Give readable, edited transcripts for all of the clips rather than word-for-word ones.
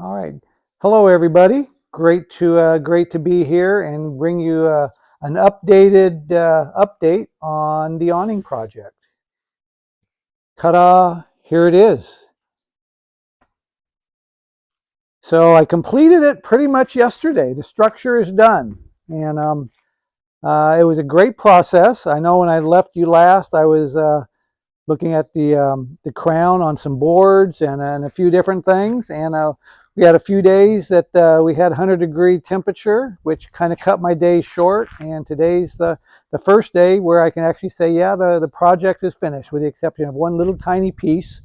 All right. Hello, everybody. Great to be here and bring you an updated update on the awning project. Ta-da! Here it is. So I completed it pretty much yesterday. The structure is done, and it was a great process. I know when I left you last, I was looking at the crown on some boards and a few different things. And we had a few days that we had 100-degree temperature, which kind of cut my day short. And today's the first day where I can actually say, yeah, the project is finished, with the exception of one little tiny piece.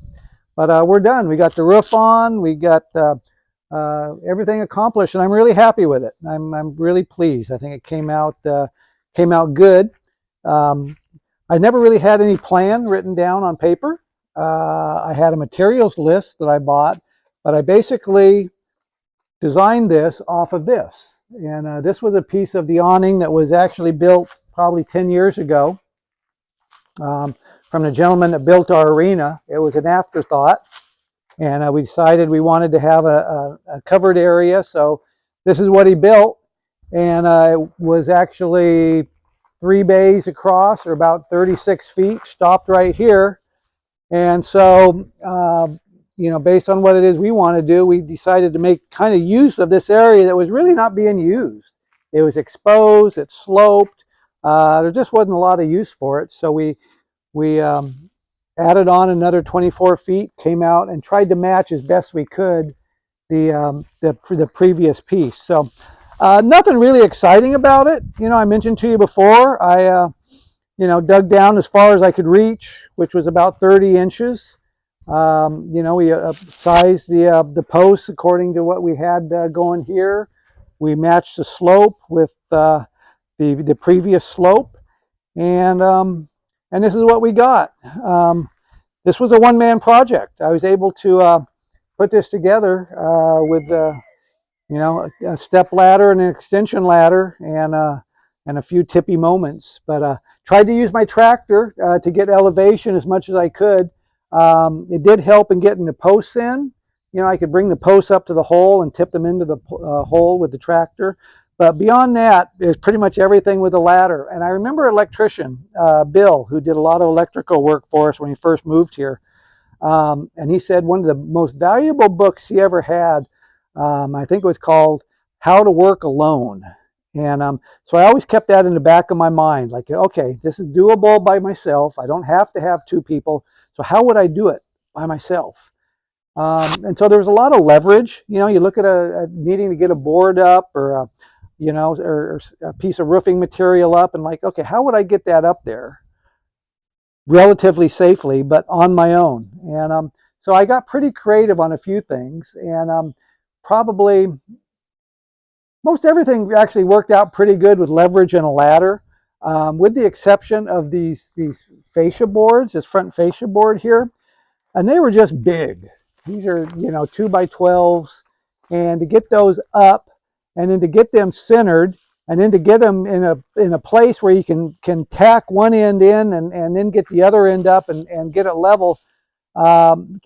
But we're done. We got the roof on. We got everything accomplished, and I'm really happy with it. I'm really pleased. I think it came out good. I never really had any plan written down on paper. I had a materials list that I bought, but I basically designed this off of this. And this was a piece of the awning that was actually built probably 10 years ago from the gentleman that built our arena. It was an afterthought, and we decided we wanted to have a covered area, so this is what he built. And it was actually 3 bays across, or about 36 feet, stopped right here. And so, based on what it is we want to do, we decided to make kind of use of this area that was really not being used. It was exposed, it sloped, there just wasn't a lot of use for it. So we added on another 24 feet, came out and tried to match as best we could the previous piece. So nothing really exciting about it. I mentioned to you before, I dug down as far as I could reach, which was about 30 inches. We sized the posts according to what we had going here. We matched the slope with the previous slope, and this is what we got. This was a one-man project. I was able to put this together with a step ladder and an extension ladder and a few tippy moments. But tried to use my tractor to get elevation as much as I could. It did help in getting the posts in. I could bring the posts up to the hole and tip them into the hole with the tractor. But beyond that, it's pretty much everything with the ladder. And I remember an electrician, Bill, who did a lot of electrical work for us when he first moved here. And he said one of the most valuable books he ever had, I think it was called How to Work Alone. And so I always kept that in the back of my mind, like, okay, this is doable by myself. I don't have to have 2 people. So how would I do it by myself? And so there was a lot of leverage. You look at needing to get a board up, or or a piece of roofing material up, and like, okay, how would I get that up there relatively safely, but on my own? And so I got pretty creative on a few things, and probably most everything actually worked out pretty good with leverage and a ladder, with the exception of these fascia boards, this front fascia board here, and they were just big. These are 2x12s, and to get those up, and then to get them centered, and then to get them in a place where you can tack one end in and then get the other end up and get it level,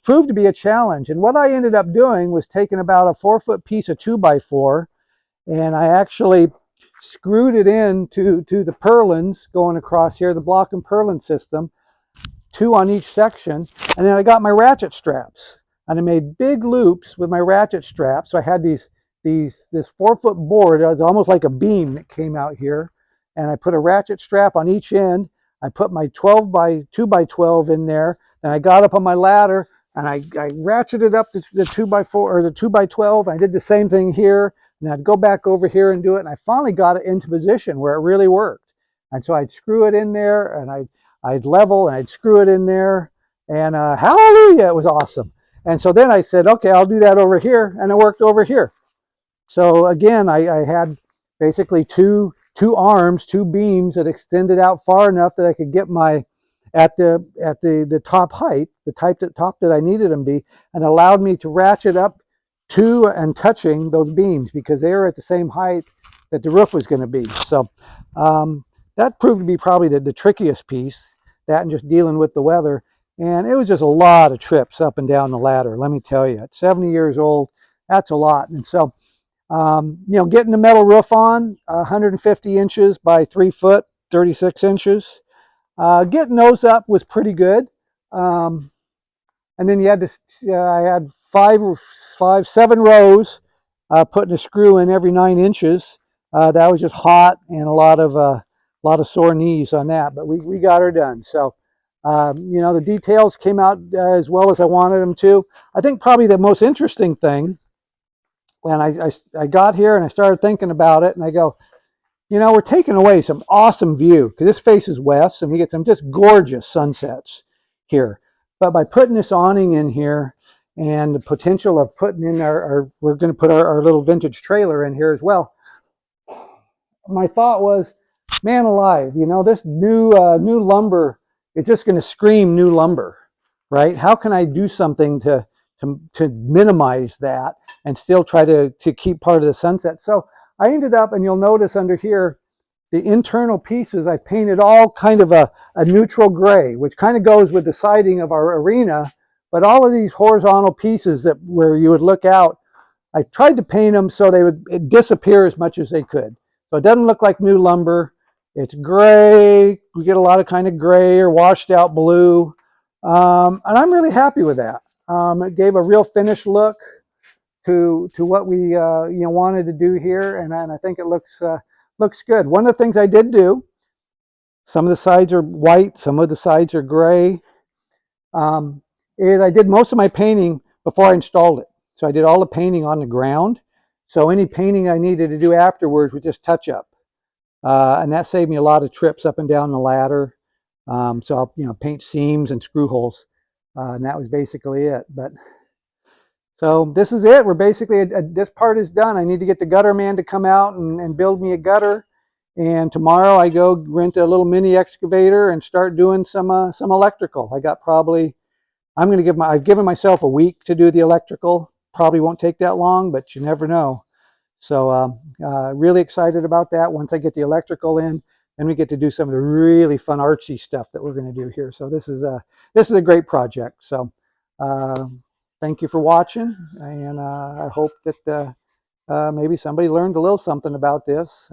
proved to be a challenge. And what I ended up doing was taking about a 4-foot piece of 2x4, and I actually screwed it into the purlins going across here, the block and purlin system, 2 on each section. And then I got my ratchet straps, and I made big loops with my ratchet straps. So I had this 4-foot board. It was almost like a beam that came out here, and I put a ratchet strap on each end. I put my 12 by 2x12 in there, and I got up on my ladder, and I ratcheted up the 2x4 or the 2x12. I did the same thing here, and I'd go back over here and do it, and I finally got it into position where it really worked. And so I'd screw it in there, and I'd level, and I'd screw it in there, and hallelujah, it was awesome. And so then I said, okay, I'll do that over here, and it worked over here. So again, I had basically two arms, 2 beams that extended out far enough that I could get my at the top height, the top that I needed them to be, and allowed me to ratchet up to and touching those beams, because they were at the same height that the roof was going to be. So that proved to be probably the trickiest piece, that and just dealing with the weather. And it was just a lot of trips up and down the ladder, let me tell you. At 70 years old, That's a lot. And so, you know, getting the metal roof on, 150 inches by 3 foot, 36 inches. Getting those up was pretty good. And then you had to, I had seven rows, putting a screw in every 9 inches. That was just hot and a lot of sore knees on that, but we got her done. So, you know, the details came out as well as I wanted them to. I think probably the most interesting thing when I got here and I started thinking about it, and I go, you know, we're taking away some awesome view because this faces west and we get some just gorgeous sunsets here. But by putting this awning in here and the potential of putting in we're going to put our little vintage trailer in here as well. My thought was, man alive, you know, this new lumber is just going to scream new lumber, right? How can I do something to minimize that and still try to keep part of the sunset? So I ended up, and you'll notice under here, the internal pieces, I painted all kind of a neutral gray, which kind of goes with the siding of our arena. But all of these horizontal pieces that where you would look out, I tried to paint them so they would disappear as much as they could. So it doesn't look like new lumber. It's gray. We get a lot of kind of gray or washed out blue. And I'm really happy with that. It gave a real finished look to what we you know, wanted to do here, and I think it looks good. One of the things I did do, some of the sides are white, some of the sides are gray, is I did most of my painting before I installed it. So I did all the painting on the ground. So any painting I needed to do afterwards was just touch up. And that saved me a lot of trips up and down the ladder. So I'll, you know, paint seams and screw holes. And that was basically it. But so this is it. We're basically, this part is done. I need to get the gutter man to come out and build me a gutter. And tomorrow I go rent a little mini excavator and start doing some electrical. I got probably, I've given myself a week to do the electrical. Probably won't take that long, but you never know. So really excited about that. Once I get the electrical in, then we get to do some of the really fun artsy stuff that we're going to do here. So this is a great project. So thank you for watching, and I hope that maybe somebody learned a little something about this.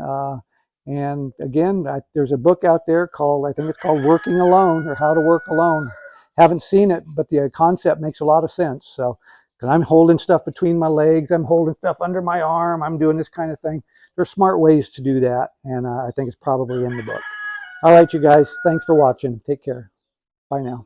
And again, there's a book out there called, I think it's called Working Alone, or How to Work Alone. Haven't seen it, but the concept makes a lot of sense. So, because I'm holding stuff between my legs, I'm holding stuff under my arm, I'm doing this kind of thing. There's smart ways to do that, and I think it's probably in the book. All right, you guys, thanks for watching. Take care. Bye now.